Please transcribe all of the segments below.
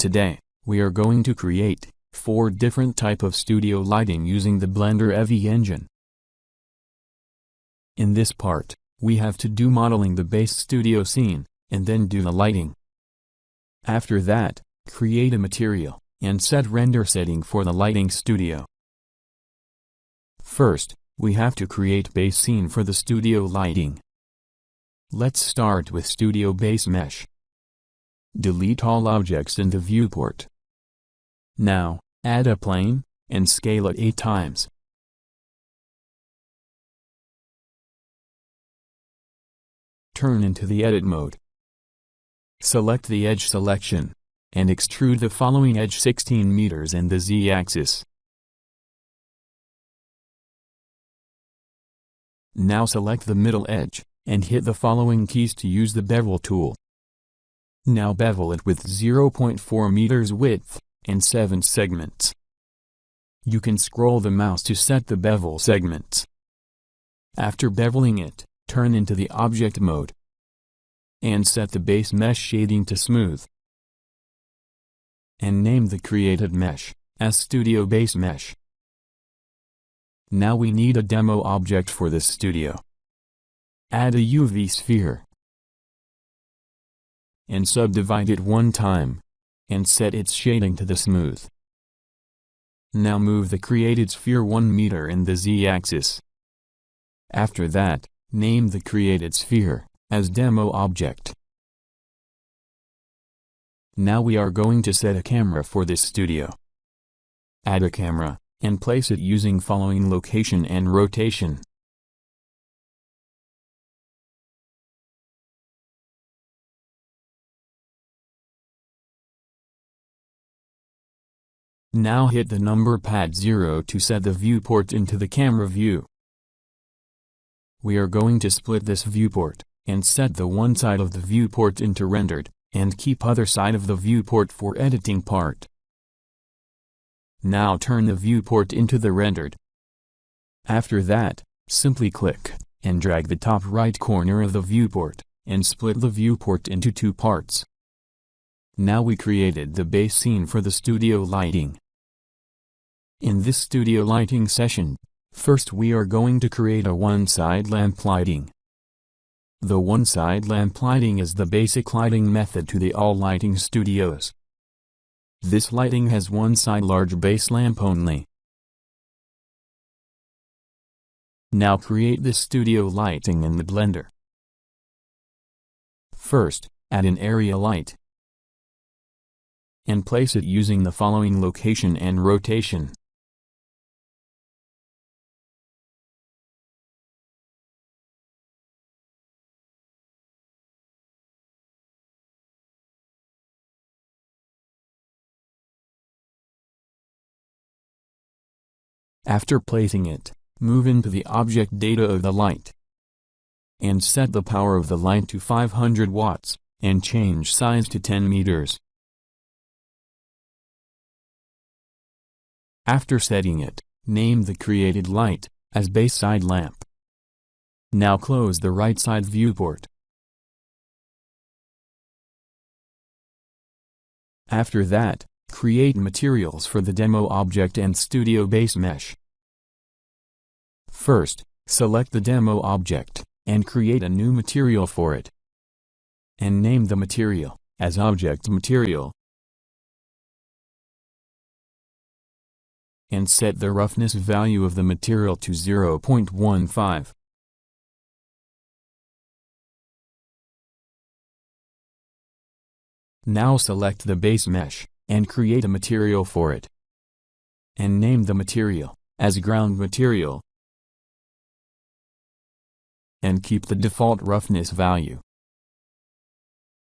Today, we are going to create 4 different type of studio lighting using the Blender EEVEE engine. In this part, we have to do modeling the base studio scene, and then do the lighting. After that, create a material, and set render setting for the lighting studio. First, we have to create base scene for the studio lighting. Let's start with Studio Base Mesh. Delete all objects in the viewport. Now, add a plane, and scale it 8 times. Turn into the edit mode. Select the edge selection, and extrude the following edge 16 meters in the Z-axis. Now select the middle edge, and hit the following keys to use the bevel tool. Now bevel it with 0.4 meters width, and 7 segments. You can scroll the mouse to set the bevel segments. After beveling it, turn into the object mode, and set the base mesh shading to smooth. And name the created mesh as Studio Base Mesh. Now we need a demo object for this studio. Add a UV sphere, and subdivide it 1 time, and set its shading to the smooth. Now move the created sphere 1 meter in the Z-axis. After that, name the created sphere as demo object. Now we are going to set a camera for this studio. Add a camera, and place it using following location and rotation. Now hit the number pad 0 to set the viewport into the camera view. We are going to split this viewport, and set the one side of the viewport into rendered, and keep other side of the viewport for editing part. Now turn the viewport into the rendered. After that, simply click, and drag the top right corner of the viewport, and split the viewport into 2 parts. Now we created the base scene for the studio lighting. In this studio lighting session, first we are going to create a one-side lamp lighting. The one-side lamp lighting is the basic lighting method to the all lighting studios. This lighting has one side large base lamp only. Now create this studio lighting in the Blender. First, add an area light, and place it using the following location and rotation. After placing it, move into the object data of the light, and set the power of the light to 500 watts, and change size to 10 meters. After setting it, name the created light as base side lamp. Now close the right side viewport. After that, create materials for the demo object and studio base mesh. First, select the demo object, and create a new material for it. And name the material as object material. And set the roughness value of the material to 0.15. Now select the base mesh, and create a material for it. And name the material as ground material. And keep the default roughness value.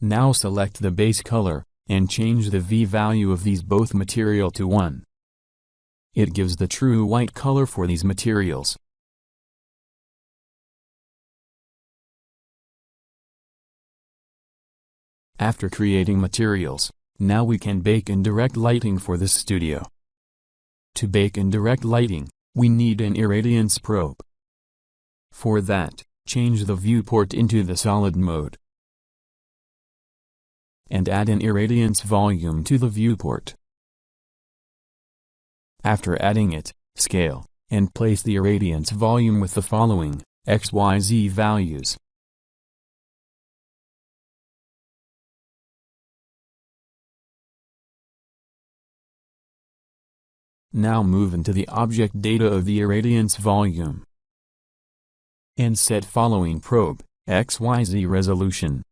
Now select the base color, and change the V value of these both material to 1. It gives the true white color for these materials. After creating materials, now we can bake indirect lighting for this studio. To bake indirect lighting, we need an irradiance probe. For that, change the viewport into the solid mode. and add an irradiance volume to the viewport. After adding it, scale, and place the irradiance volume with the following XYZ values. Now move into the object data of the irradiance volume and set following probe, XYZ resolution.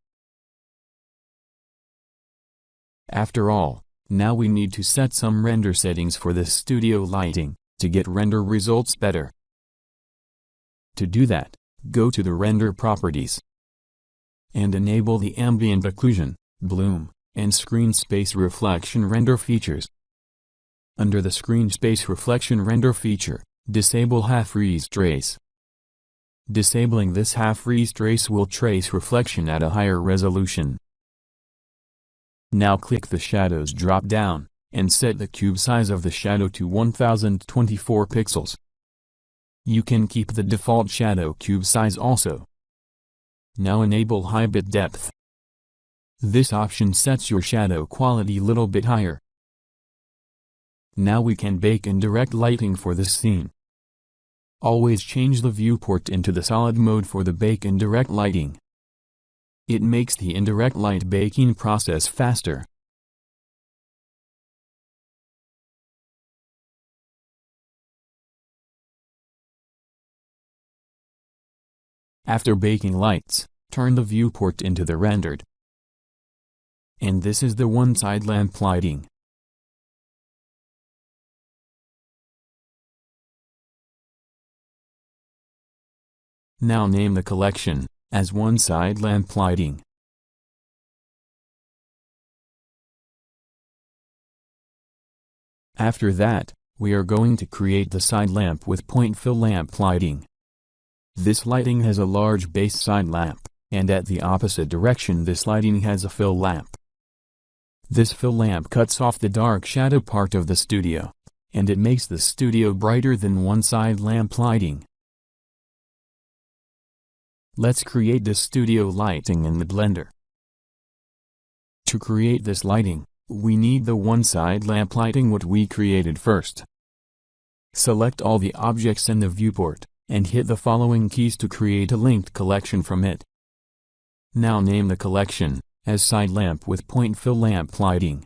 After all, now we need to set some render settings for this studio lighting, to get render results better. To do that, go to the render properties and enable the ambient occlusion, bloom, and screen space reflection render features. Under the screen space reflection render feature, disable half-freeze trace. Disabling this half-freeze trace will trace reflection at a higher resolution. Now click the Shadows drop-down, and set the cube size of the shadow to 1024 pixels. You can keep the default shadow cube size also. Now enable high bit depth. This option sets your shadow quality little bit higher. Now we can bake indirect lighting for this scene. Always change the viewport into the solid mode for the bake indirect lighting. It makes the indirect light baking process faster. After baking lights, turn the viewport into the rendered. And this is the one-side lamp lighting. Now name the collection as one-side lamp lighting. After that, we are going to create the side lamp with point fill lamp lighting. This lighting has a large base side lamp, and at the opposite direction this lighting has a fill lamp. This fill lamp cuts off the dark shadow part of the studio, and it makes the studio brighter than one-side lamp lighting. Let's create this studio lighting in the Blender. To create this lighting, we need the one-side lamp lighting what we created first. Select all the objects in the viewport, and hit the following keys to create a linked collection from it. Now name the collection as side lamp with point fill lamp lighting.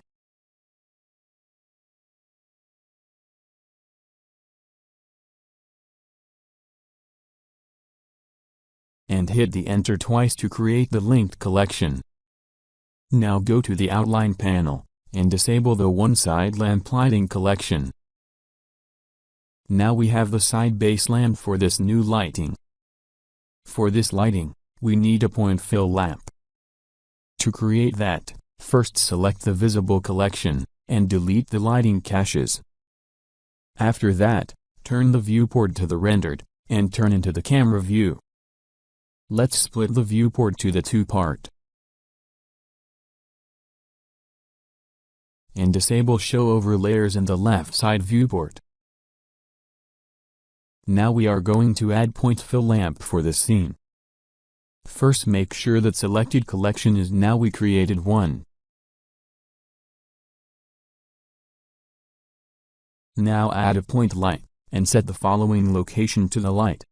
And hit the enter twice to create the linked collection. Now go to the outline panel, and disable the one-side lamp lighting collection. Now we have the side base lamp for this new lighting. For this lighting, we need a point fill lamp. To create that, first select the visible collection, and delete the lighting caches. After that, turn the viewport to the rendered, and turn into the camera view. Let's split the viewport to the two-part. And disable show over layers in the left side viewport. Now we are going to add point fill lamp for this scene. First make sure that selected collection is now we created one. Now add a point light, and set the following location to the light.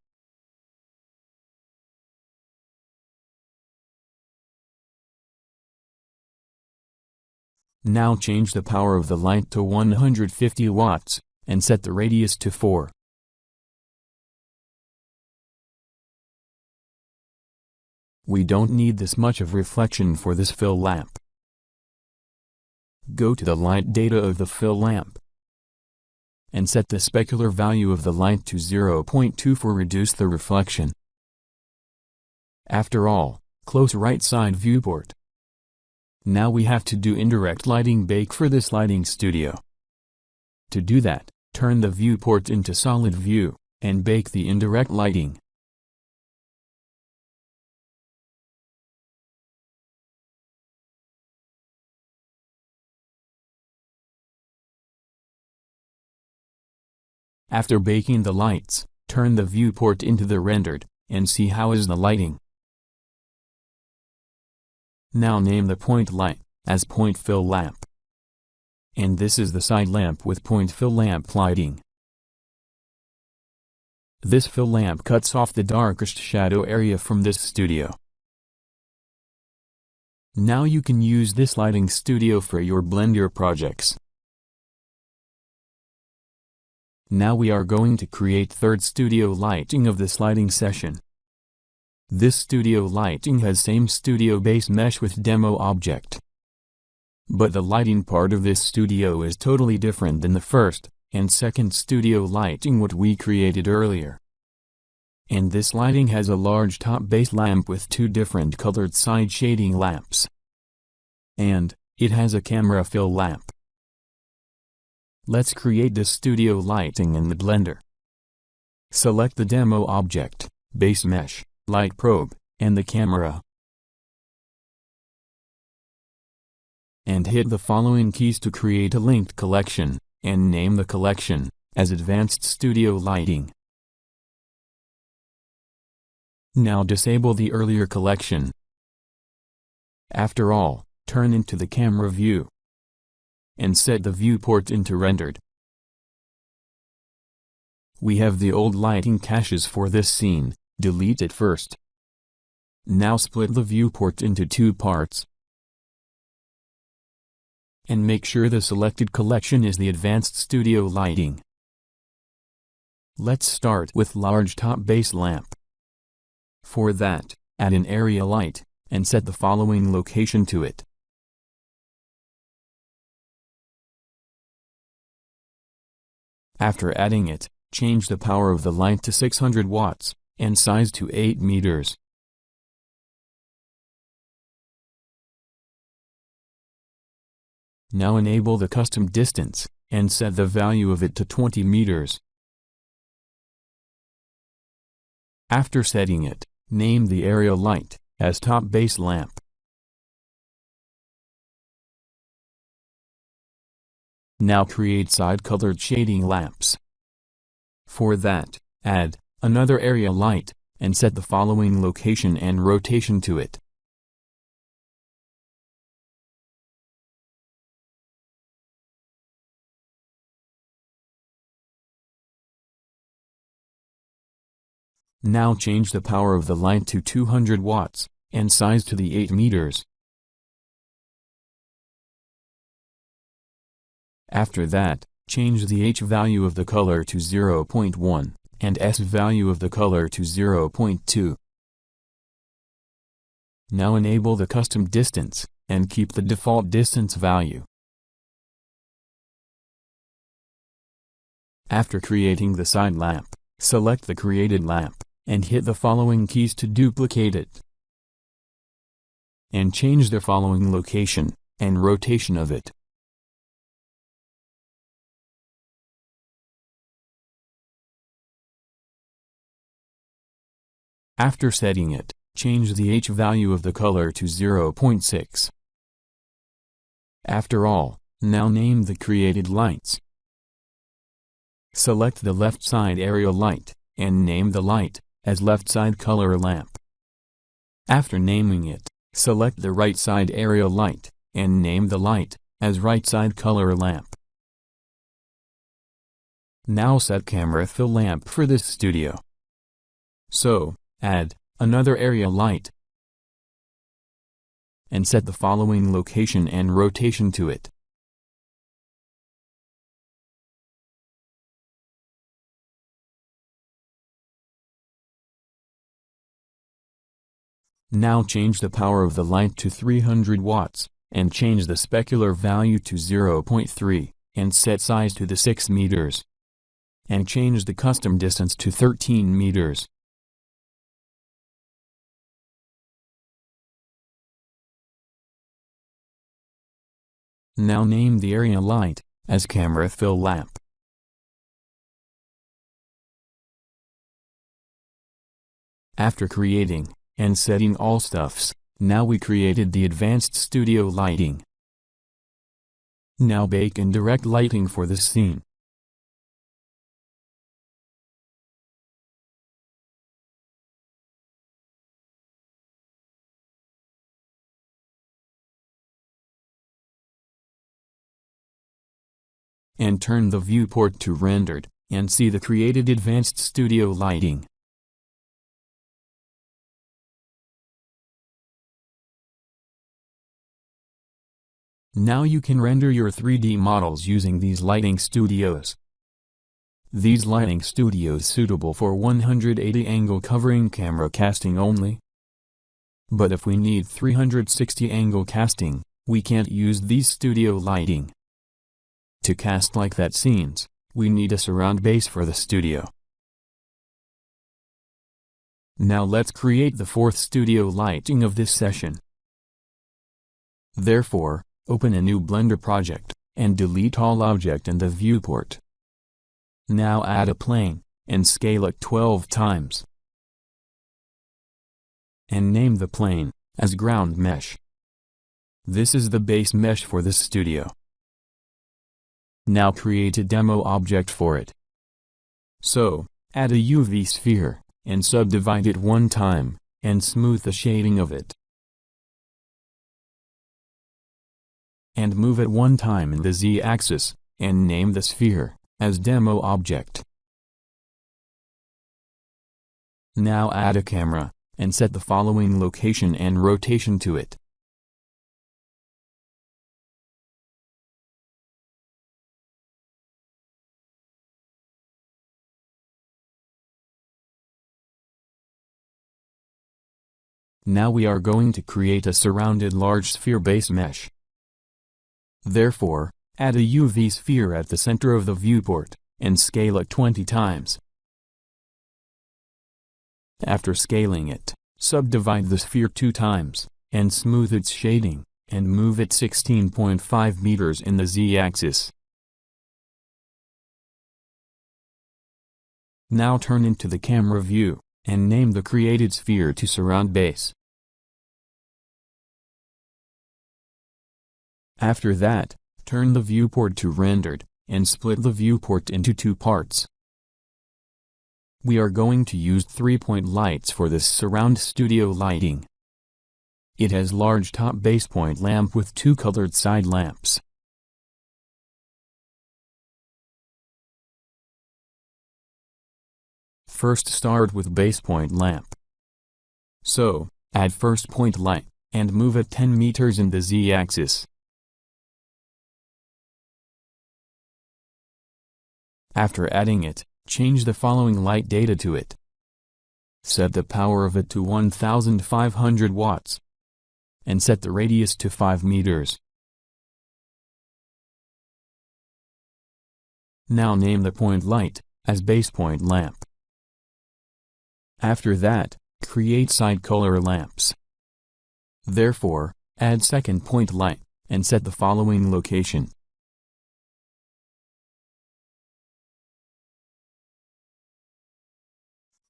Now change the power of the light to 150 watts, and set the radius to 4. We don't need this much of reflection for this fill lamp. Go to the light data of the fill lamp, and set the specular value of the light to 0.2 for reduce the reflection. After all, close right side viewport. Now we have to do indirect lighting bake for this lighting studio. To do that, turn the viewport into solid view, and bake the indirect lighting. After baking the lights, turn the viewport into the rendered, and see how is the lighting. Now name the point light, as point fill lamp. And this is the side lamp with point fill lamp lighting. This fill lamp cuts off the darkest shadow area from this studio. Now you can use this lighting studio for your Blender projects. Now we are going to create third studio lighting of this lighting session. This studio lighting has same studio base mesh with demo object. But the lighting part of this studio is totally different than the first and second studio lighting what we created earlier. And this lighting has a large top base lamp with two different colored side shading lamps. And it has a camera fill lamp. Let's create this studio lighting in the Blender. Select the demo object, base mesh, light probe, and the camera. And hit the following keys to create a linked collection, and name the collection as Advanced Studio Lighting. Now disable the earlier collection. After all, turn into the camera view. And set the viewport into rendered. We have the old lighting caches for this scene, delete it first. Now split the viewport into two parts. And make sure the selected collection is the Advanced Studio Lighting. Let's start with large top base lamp. For that, add an area light, and set the following location to it. After adding it, change the power of the light to 600 watts, and size to 8 meters. Now enable the custom distance, and set the value of it to 20 meters. After setting it, name the area light as top base lamp. Now create side colored shading lamps. For that, add another area light, and set the following location and rotation to it. Now change the power of the light to 200 watts, and size to the 8 meters. After that, change the H value of the color to 0.1, and S value of the color to 0.2. Now enable the custom distance, and keep the default distance value. After creating the side lamp, select the created lamp, and hit the following keys to duplicate it. And change the following location and rotation of it. After setting it, change the H value of the color to 0.6. After all, now name the created lights. Select the left side area light, and name the light as left side color lamp. After naming it, select the right side area light, and name the light as right side color lamp. Now set camera fill lamp for this studio. So, add another area light, and set the following location and rotation to it. Now change the power of the light to 300 watts, and change the specular value to 0.3, and set size to the 6 meters. And change the custom distance to 13 meters. Now name the area light as camera fill lamp. After creating and setting all stuffs, now we created the Advanced Studio Lighting. Now bake in direct lighting for this scene. and turn the viewport to rendered, and see the created advanced studio lighting. Now you can render your 3D models using these lighting studios. These lighting studios suitable for 180 angle covering camera casting only. But if we need 360 angle casting, we can't use these studio lighting. To cast like that scenes, we need a surround base for the studio. Now let's create the fourth studio lighting of this session. Therefore, open a new Blender project, and delete all object in the viewport. Now add a plane, and scale it 12 times. And name the plane as ground mesh. This is the base mesh for this studio. Now create a demo object for it. So, add a UV sphere, and subdivide it 1 time, and smooth the shading of it. And move it 1 time in the Z-axis, and name the sphere as demo object. Now add a camera, and set the following location and rotation to it. Now we are going to create a surrounded large sphere base mesh. Therefore, add a UV sphere at the center of the viewport, and scale it 20 times. After scaling it, subdivide the sphere 2 times, and smooth its shading, and move it 16.5 meters in the Z-axis. Now turn into the camera view, and name the created sphere to surround base. After that, turn the viewport to rendered, and split the viewport into 2 parts. We are going to use 3-point lights for this surround studio lighting. It has large top base point lamp with 2 colored side lamps. First start with base point lamp. So, add first point light, and move it 10 meters in the Z-axis. After adding it, change the following light data to it. Set the power of it to 1500 watts. And set the radius to 5 meters. Now name the point light as base point lamp. After that, create side color lamps. Therefore, add second point light, and set the following location.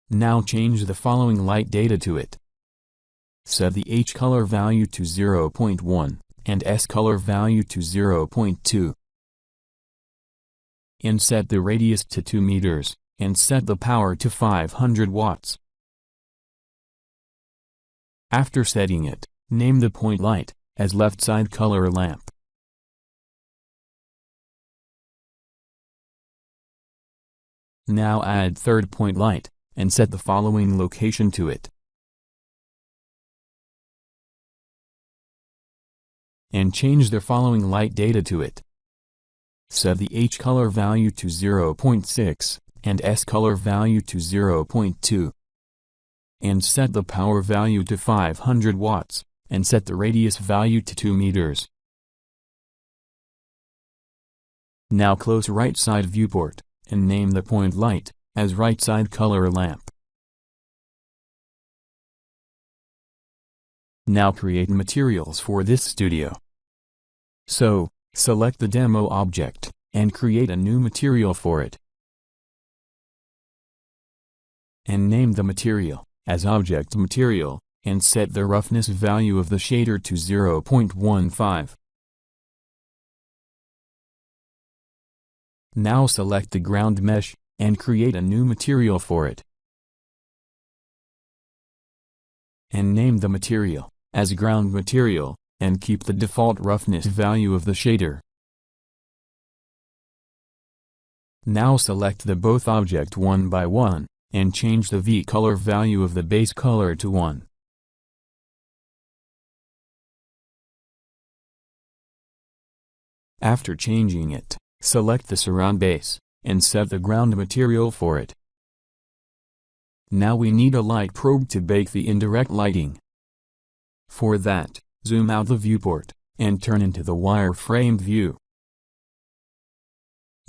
Now change the following light data to it. Set the H color value to 0.1, and S color value to 0.2. And set the radius to 2 meters, and set the power to 500 watts. After setting it, name the point light as left side color lamp. Now add third point light, and set the following location to it. And change the following light data to it. Set the H color value to 0.6, and S color value to 0.2. And set the power value to 500 watts, and set the radius value to 2 meters. Now close right side viewport, and name the point light as right side color lamp. Now create materials for this studio. So, select the demo object, and create a new material for it. And name the material as object material, and set the roughness value of the shader to 0.15. Now select the ground mesh, and create a new material for it. And name the material as ground material, and keep the default roughness value of the shader. Now select the both object one by one, and change the V color value of the base color to 1. After changing it, select the surround base, and set the ground material for it. Now we need a light probe to bake the indirect lighting. For that, zoom out the viewport, and turn into the wireframe view.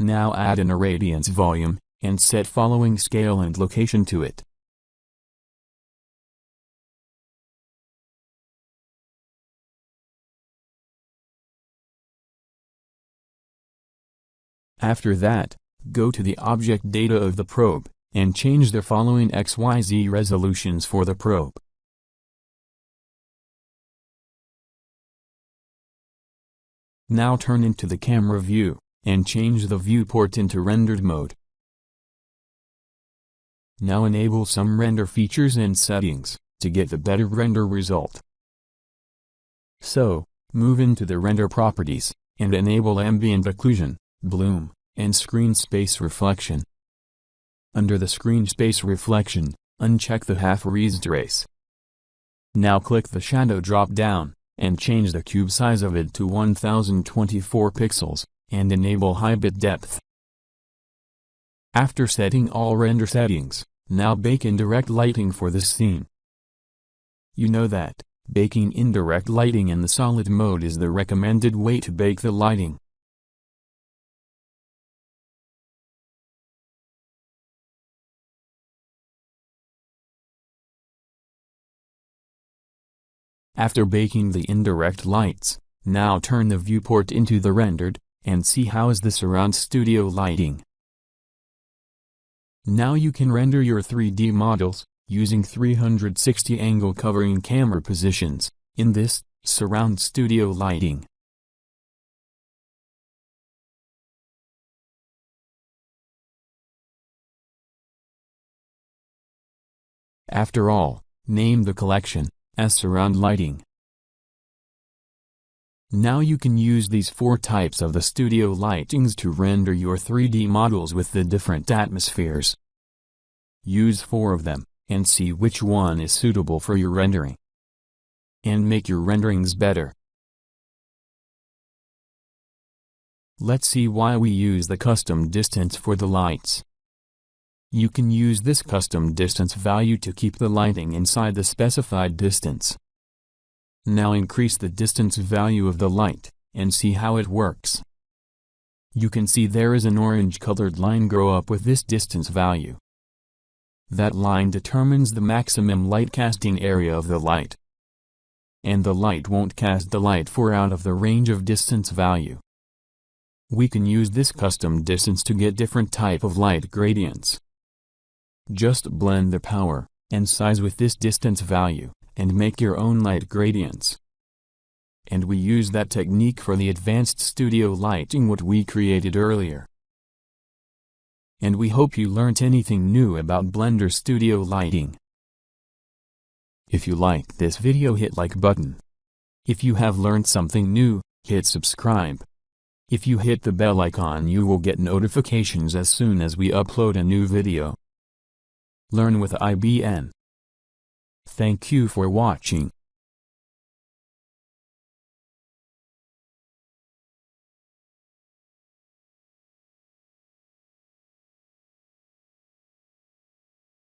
Now add an irradiance volume, and set following scale and location to it. After that, go to the object data of the probe, and change the following XYZ resolutions for the probe. Now turn into the camera view, and change the viewport into rendered mode. Now enable some render features and settings, to get the better render result. So, move into the render properties, and enable ambient occlusion, bloom, and screen space reflection. Under the screen space reflection, uncheck the half-raised trace. Now click the shadow drop-down, and change the cube size of it to 1024 pixels, and enable high bit depth. After setting all render settings, now bake indirect lighting for this scene. You know that, baking indirect lighting in the solid mode is the recommended way to bake the lighting. After baking the indirect lights, now turn the viewport into the rendered, and see how is the surround studio lighting. Now you can render your 3D models, using 360 angle covering camera positions, in this, surround studio lighting. After all, name the collection as surround lighting. Now you can use these 4 types of the studio lightings to render your 3D models with the different atmospheres. Use 4 of them, and see which one is suitable for your rendering. And make your renderings better. Let's see why we use the custom distance for the lights. You can use this custom distance value to keep the lighting inside the specified distance. Now increase the distance value of the light, and see how it works. You can see there is an orange-colored line grow up with this distance value. That line determines the maximum light casting area of the light. And the light won't cast the light far out of the range of distance value. We can use this custom distance to get different type of light gradients. Just blend the power and size with this distance value, and make your own light gradients. And we use that technique for the advanced studio lighting what we created earlier. And we hope you learnt anything new about Blender Studio Lighting. If you liked this video, hit like button. If you have learned something new, hit subscribe. If you hit the bell icon, you will get notifications as soon as we upload a new video. Learn with IBN. Thank you for watching.